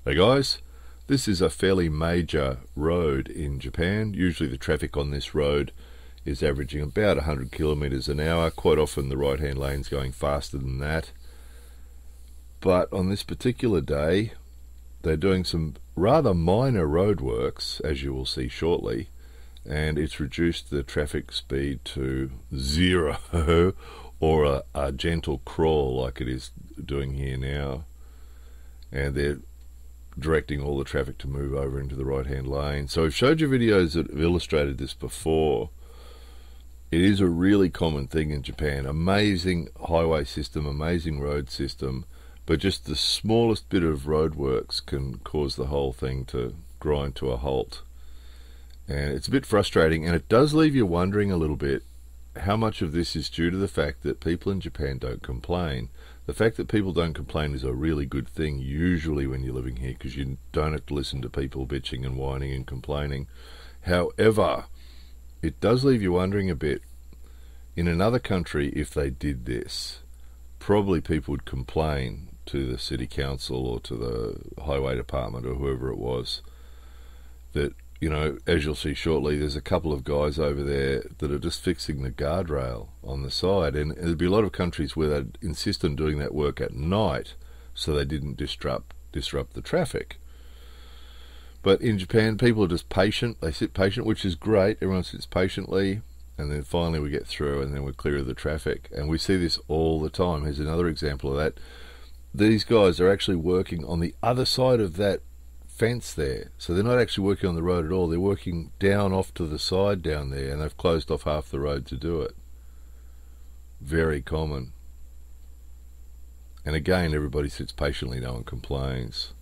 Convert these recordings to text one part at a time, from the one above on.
Hey guys, this is a fairly major road in Japan. Usually the traffic on this road is averaging about 100 kilometers an hour. Quite often the right hand lane's going faster than that. But on this particular day, they're doing some rather minor roadworks, as you will see shortly, and it's reduced the traffic speed to 0 or a gentle crawl like it is doing here now. And they're directing all the traffic to move over into the right hand lane. So I've showed you videos that have illustrated this before. It is a really common thing in Japan. Amazing highway system, amazing road system, but just the smallest bit of roadworks can cause the whole thing to grind to a halt. And it's a bit frustrating, and it does leave you wondering a little bit how much of this is due to the fact that people in Japan don't complain. The fact that people don't complain is a really good thing usually when you're living here, because you don't have to listen to people bitching and whining and complaining. However, it does leave you wondering a bit. In another country, if they did this, probably people would complain to the city council or to the highway department or whoever it was that, you know, as you'll see shortly, there's a couple of guys over there that are just fixing the guardrail on the side, and there'd be a lot of countries where they'd insist on doing that work at night so they didn't disrupt the traffic. But in Japan, people are just patient. They sit patient, which is great. Everyone sits patiently, and then finally we get through, and then we're clear of the traffic. And we see this all the time. Here's another example of that. These guys are actually working on the other side of that fence there, so they're not actually working on the road at all. They're working down off to the side down there, and they've closed off half the road to do it. Very common. And again, everybody sits patiently, no one complains.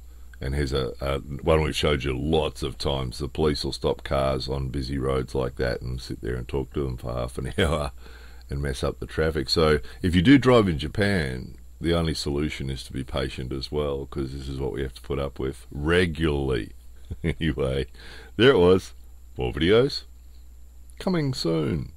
And here's a one we've showed you lots of times. The police will stop cars on busy roads like that and sit there and talk to them for half an hour and mess up the traffic. So if you do drive in Japan, the only solution is to be patient as well, because this is what we have to put up with regularly. Anyway, there it was. More videos coming soon.